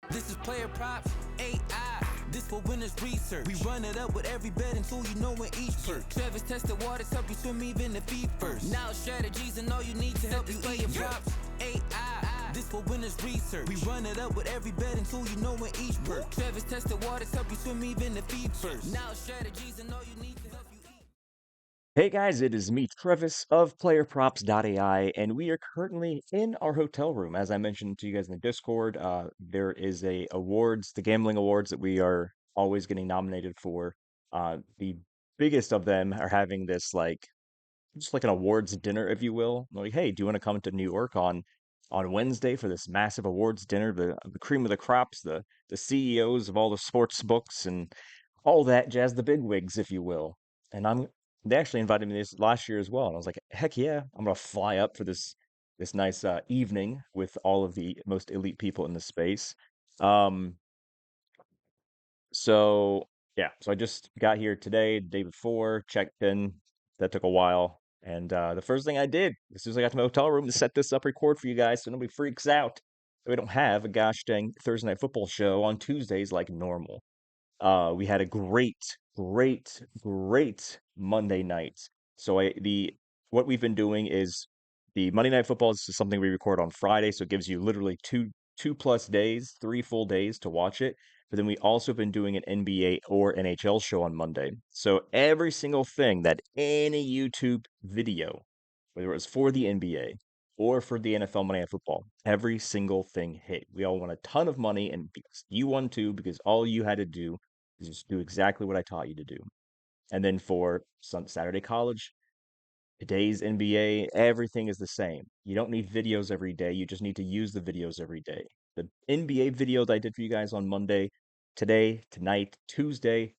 This is PlayerProps.ai. This for winners research. We run it up with every betting tool you know in each perk. Trevor's tested waters help you swim even the feet first. Now strategies and all you need to help you PlayerProps.ai. This for winners research. We run it up with every betting tool you know in each perk. Trevor's tested waters help you swim even the feet first. Now strategies and all you need to help you eat. Hey guys, it is me, Travis of PlayerProps.ai, and we are currently in our hotel room. As I mentioned to you guys in the Discord, there is the gambling awards that we are always getting nominated for. The biggest of them are having this just like an awards dinner, if you will. Like, hey, do you want to come to New York on Wednesday for this massive awards dinner? The cream of the crops, the CEOs of all the sports books and all that jazz, the big wigs, if you will. And they actually invited me this last year as well, and I was like, heck yeah, I'm gonna fly up for this nice evening with all of the most elite people in the space. Um, so yeah, so I just got here today, the day before, checked in. That took a while. And the first thing I did as soon as I got to my hotel room to set this up, record for you guys so nobody freaks out. So we don't have a gosh dang Thursday night football show on Tuesdays like normal. We had a great Monday night. So what we've been doing is the Monday Night Football is something we record on Friday, so it gives you literally two plus days, 3 full days to watch it. But then we also been doing an NBA or NHL show on Monday. So every single thing that any YouTube video, whether it was for the NBA or for the NFL Monday Night Football, every single thing hit. We all won a ton of money, and because you won too, because all you had to do is just do exactly what I taught you to do. And then for Saturday college, today's NBA, everything is the same. You don't need videos every day. You just need to use the videos every day. The NBA video that I did for you guys on Monday, today, tonight, Tuesday,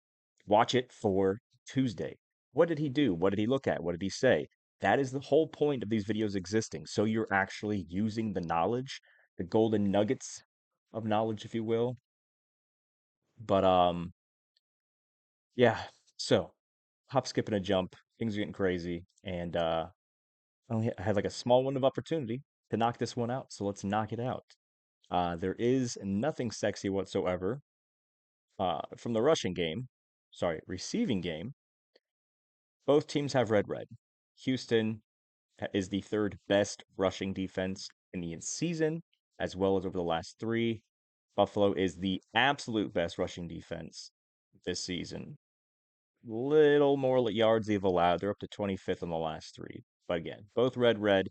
watch it for Tuesday. What did he do? What did he look at? What did he say? That is the whole point of these videos existing. So you're actually using the knowledge, the golden nuggets of knowledge, if you will. But yeah. So hop, skip, and a jump. Things are getting crazy, and I had like a small window of opportunity to knock this one out. So let's knock it out. There is nothing sexy whatsoever from the rushing game. Sorry, receiving game. Both teams have red red. Houston is the third best rushing defense in the season, as well as over the last three. Buffalo is the absolute best rushing defense this season. Little more yards they've allowed. They're up to 25th on the last three. But again, both red, red.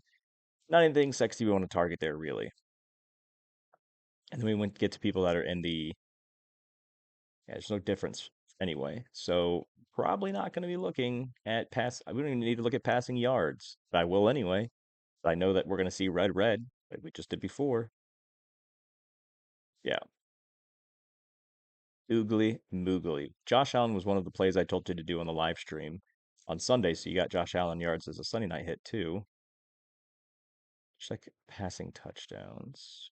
Not anything sexy we want to target there, really. And then we went to get to people that are in the. Yeah, there's no difference anyway. So probably not going to be looking at pass. We don't even need to look at passing yards. But I will anyway. But I know that we're going to see red, red, like we just did before. Yeah. Oogly moogly. Josh Allen was one of the plays I told you to do on the live stream on Sunday. So you got Josh Allen yards as a Sunday night hit too. Check passing touchdowns.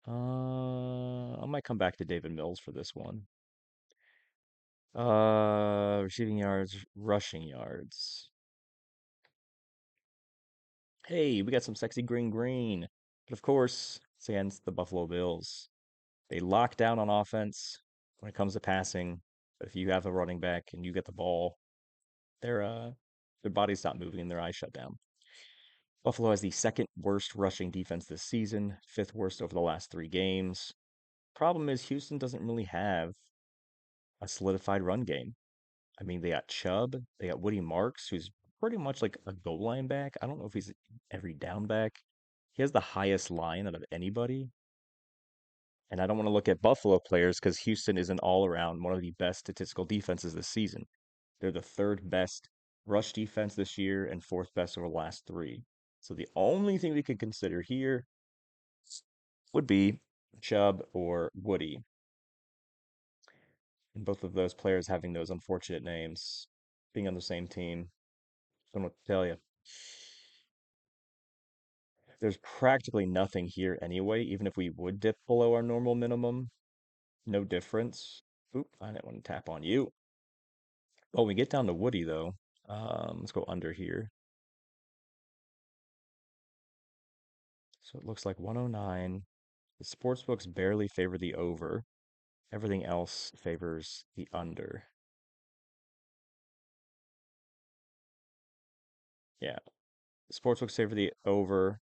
I might come back to David Mills for this one. Receiving yards, rushing yards. Hey, we got some sexy green green. But of course, it's against the Buffalo Bills. They lock down on offense when it comes to passing. But if you have a running back and you get the ball, their bodies stop moving and their eyes shut down. Buffalo has the second worst rushing defense this season, fifth worst over the last three games. Problem is Houston doesn't really have a solidified run game. I mean, they got Chubb, they got Woody Marks, who's pretty much like a goal line back. I don't know if he's every down back. He has the highest line out of anybody. And I don't want to look at Buffalo players because Houston is an all around one of the best statistical defenses this season. They're the third best rush defense this year and fourth best over the last three. So the only thing we can consider here would be Chubb or Woody. And both of those players having those unfortunate names, being on the same team. I don't know what to tell you. There's practically nothing here anyway, even if we would dip below our normal minimum. No difference. Oop, I didn't want to tap on you. Oh, we get down to Woody though. Let's go under here. So it looks like 109. The sports books barely favor the over. Everything else favors the under. Yeah. The sports books favor the over.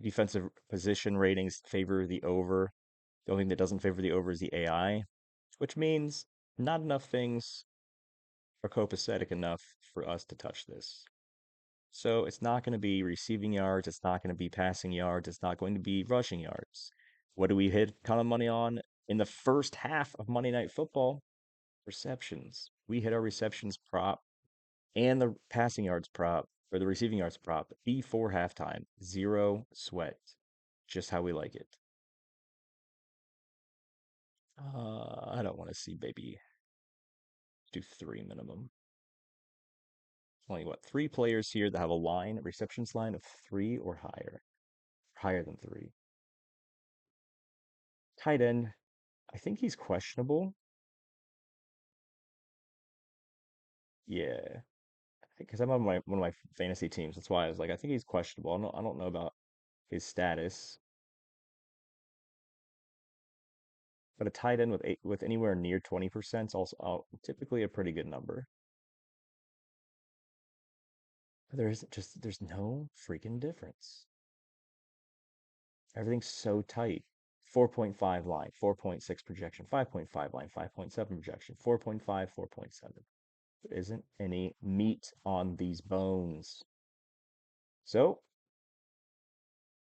Defensive position ratings favor the over. The only thing that doesn't favor the over is the AI, which means not enough things are copacetic enough for us to touch this. So it's not going to be receiving yards. It's not going to be passing yards. It's not going to be rushing yards. What do we hit a ton of money on in the first half of Monday Night Football? Receptions. We hit our receptions prop and the passing yards prop or the receiving yards prop before halftime. Zero sweat. Just how we like it. I don't want to see baby do three minimum. Only what, three players here that have a line, a receptions line of three or higher. Higher than three. Tight end, I think he's questionable. Yeah, because I'm on my one of my fantasy teams. That's why I was like, I think he's questionable. I don't know about his status, but a tight end with with anywhere near 20% is also typically a pretty good number. There's no freaking difference. Everything's so tight. 4.5 line, 4.6 projection, 5.5 line, 5.7 projection, 4.5, 4.7. There isn't any meat on these bones. So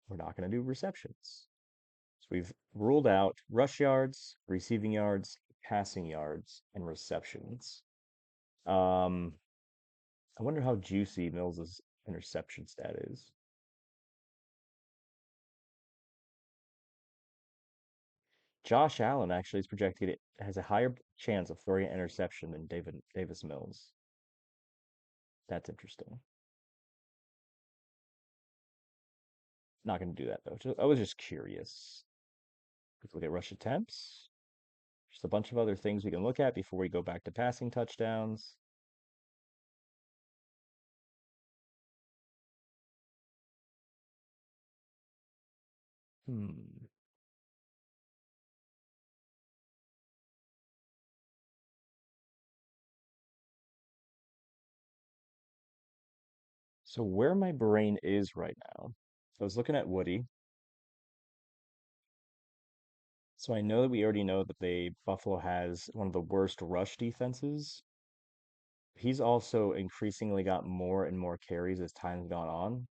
we're not going to do receptions. So we've ruled out rush yards, receiving yards, passing yards, and receptions. Um, I wonder how juicy Mills's interception stat is. Josh Allen actually is projected it has a higher chance of throwing an interception than Davis Mills. That's interesting. Not going to do that though. I was just curious. Let's look at rush attempts. Just a bunch of other things we can look at before we go back to passing touchdowns. Hmm. So where my brain is right now, I was looking at Woody. So I know that we already know that Buffalo has one of the worst rush defenses. He's also increasingly got more and more carries as time's gone on.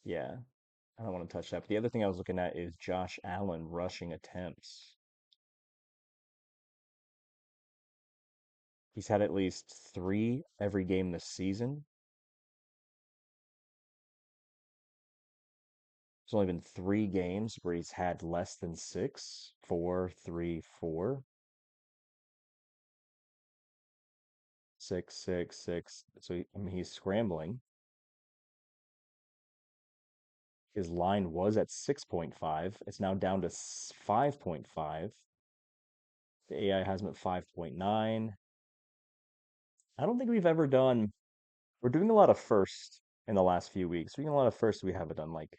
Yeah, I don't want to touch that. But the other thing I was looking at is Josh Allen rushing attempts. He's had at least three every game this season. There's only been three games where he's had less than six, four, three, four, six, six, six. So I mean, he's scrambling. His line was at 6.5. It's now down to 5.5. The AI has him at 5.9. I don't think we've ever done, we're doing a lot of firsts in the last few weeks. We're doing a lot of firsts we haven't done, like,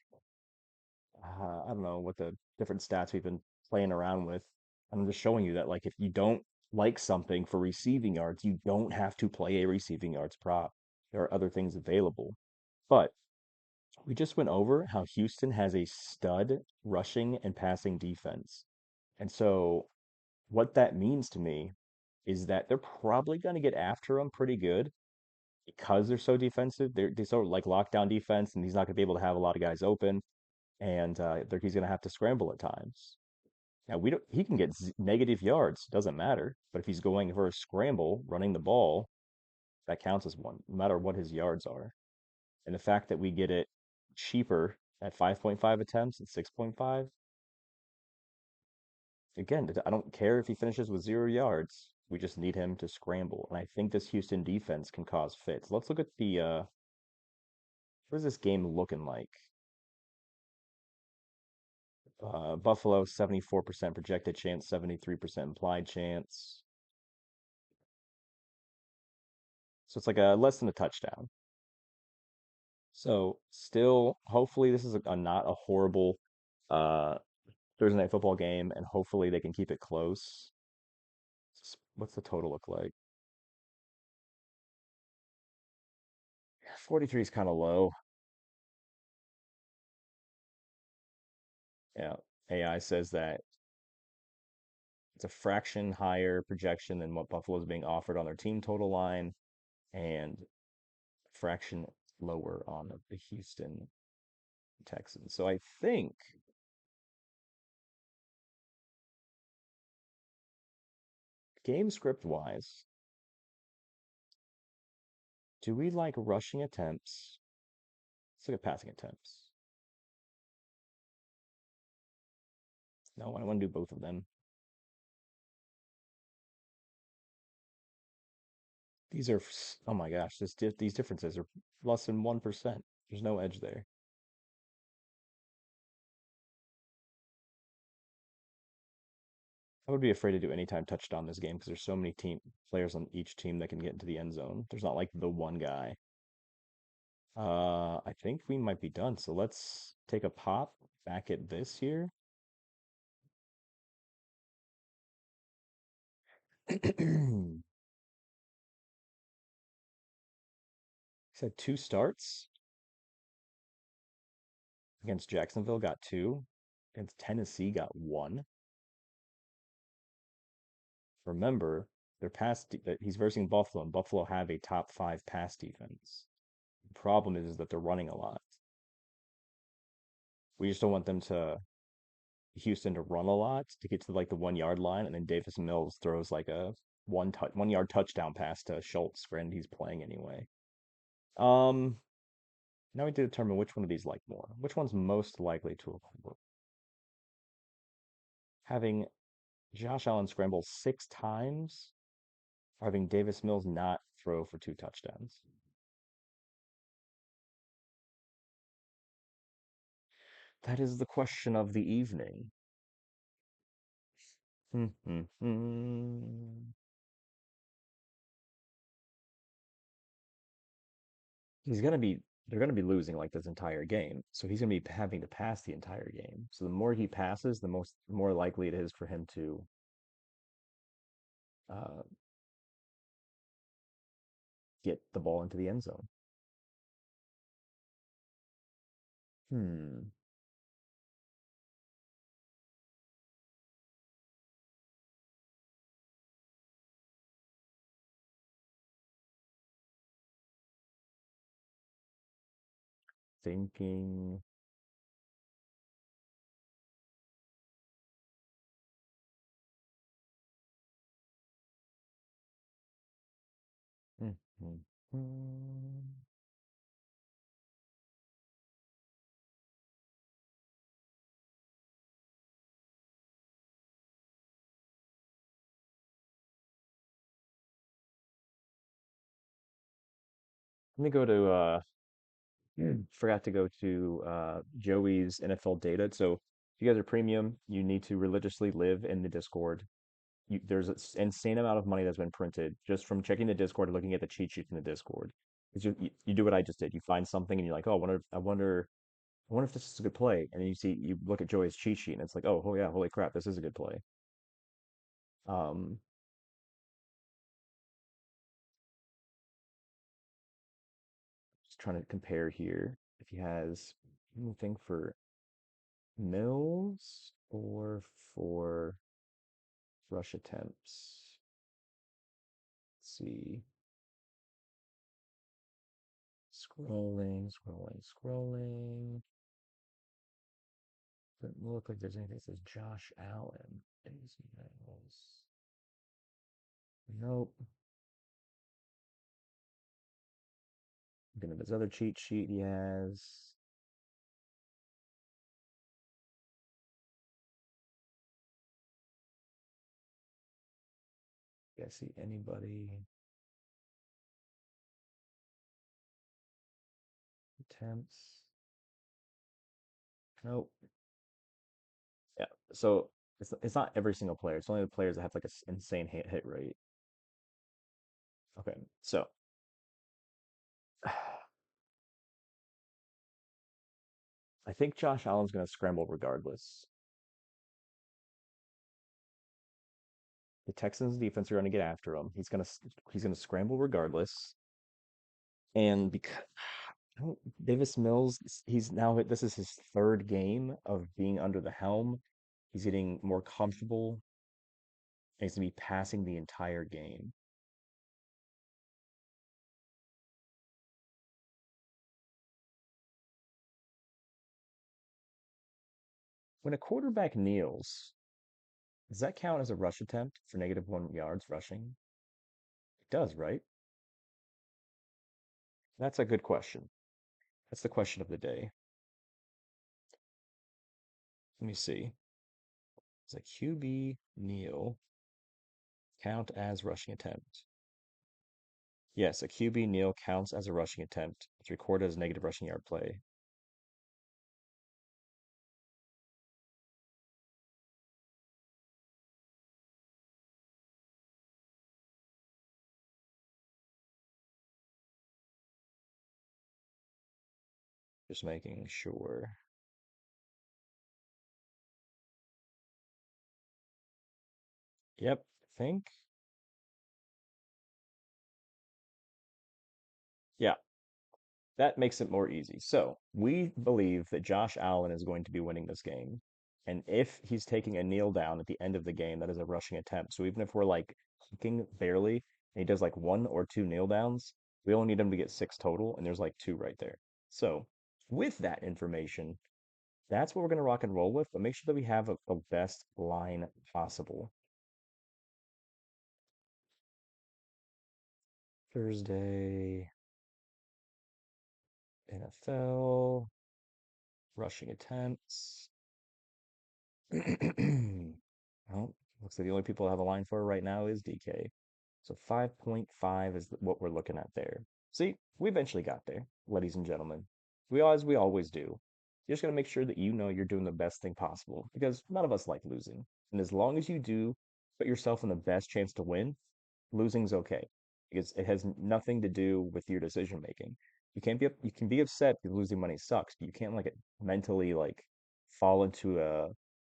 I don't know what the different stats we've been playing around with. I'm just showing you that, like, if you don't like something for receiving yards, you don't have to play a receiving yards prop. There are other things available. But we just went over how Houston has a stud rushing and passing defense. And so what that means to me is that they're probably going to get after him pretty good because they're so defensive. They're so like lockdown defense, and he's not going to be able to have a lot of guys open, and he's going to have to scramble at times. Now we don't. He can get negative yards, doesn't matter. But if he's going for a scramble, running the ball, that counts as one, no matter what his yards are. And the fact that we get it cheaper at 5.5 attempts and 6.5, again, I don't care if he finishes with 0 yards. We just need him to scramble. And I think this Houston defense can cause fits. Let's look at the what is this game looking like? Buffalo 74% projected chance, 73% implied chance. So it's like a less than a touchdown. So still, hopefully this is a not a horrible uh Thursday night football game, and hopefully they can keep it close. What's the total look like? 43 is kind of low. Yeah. AI says that it's a fraction higher projection than what Buffalo's being offered on their team total line, and a fraction lower on the Houston Texans. So I think game script wise, do we like rushing attempts? Let's look at passing attempts. No, I want to do both of them. These are, oh my gosh, these differences are less than 1%. There's no edge there. I would be afraid to do anytime touchdown this game because there's so many team players on each team that can get into the end zone. There's not like the one guy. I think we might be done. So let's take a pop back at this here. Said two starts against Jacksonville, got two. Against Tennessee, got one. Remember, he's versing Buffalo, and Buffalo have a top five pass defense. The problem is that they're running a lot. We just don't want them to Houston to run a lot to get to like the 1 yard line, and then Davis Mills throws like a 1 yard touchdown pass to Schultz, and he's playing anyway. Um, Now we need to determine which one of these like more. Which one's most likely to occur? Having Josh Allen scramble 6 times, or having Davis Mills not throw for 2 touchdowns? That is the question of the evening. Hmm, hmm, hmm. He's gonna be they're gonna be losing like this entire game. So he's gonna be having to pass the entire game. So the more he passes, the more likely it is for him to uh, get the ball into the end zone. Hmm. Thinking. Hmm, hmm, hmm. Let me go to forgot to go to Joey's NFL data. So if you guys are premium, you need to religiously live in the Discord. There's an insane amount of money that's been printed just from checking the Discord and looking at the cheat sheets in the Discord. 'Cause you do what I just did. You find something and you're like, oh, I wonder if this is a good play. And then you look at Joey's cheat sheet and it's like, oh yeah, holy crap, this is a good play. Um, just trying to compare here if he has anything for Mills or for rush attempts. Let's see. Scrolling, scrolling, scrolling. Doesn't look like there's anything that says Josh Allen. Nope. Looking at his other cheat sheet he has. I see anybody attempts. Nope. Yeah. So it's not every single player. It's only the players that have like an insane hit rate. Okay. So I think Josh Allen's going to scramble regardless. The Texans defense are going to get after him. He's going to scramble regardless. And because Davis Mills, he's now this is his third game of being under the helm. He's getting more comfortable. And he's going to be passing the entire game. When a quarterback kneels, does that count as a rush attempt for -1 yards rushing? It does, right? That's a good question. That's the question of the day. Let me see. Does a QB kneel count as rushing attempt? Yes, a QB kneel counts as a rushing attempt. It's recorded as negative rushing yard play. Just making sure. Yep, I think. Yeah, that makes it more easy. So we believe that Josh Allen is going to be winning this game. And if he's taking a kneel down at the end of the game, that is a rushing attempt. So even if we're like kicking barely, and he does like 1 or 2 kneel downs, we only need him to get 6 total, and there's like 2 right there. So with that information, that's what we're going to rock and roll with, but make sure that we have the best line possible. Thursday, NFL, rushing attempts. Well, looks like the only people I have a line for right now is DK. So 5.5 is what we're looking at there. See, we eventually got there, ladies and gentlemen. We always do. You just got to make sure that you know you're doing the best thing possible because none of us like losing. And as long as you do put yourself in the best chance to win, losing's okay because it has nothing to do with your decision making. You can be upset because losing money sucks, but you can't like mentally like fall into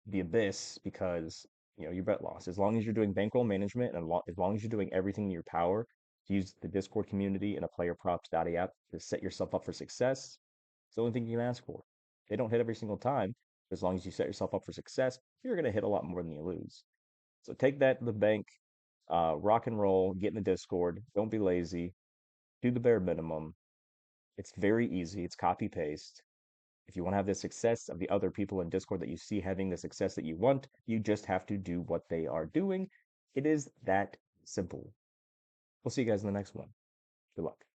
the abyss because your bet loss. As long as you're doing bankroll management and as long as you're doing everything in your power to use the Discord community and a PlayerProps.ai app to set yourself up for success, it's the only thing you can ask for. They don't hit every single time, but as long as you set yourself up for success, you're going to hit a lot more than you lose. So take that to the bank, rock and roll, get in the Discord. Don't be lazy. Do the bare minimum. It's very easy. It's copy paste. If you want to have the success of the other people in Discord that you see having the success that you want, you just have to do what they are doing. It is that simple. We'll see you guys in the next one. Good luck.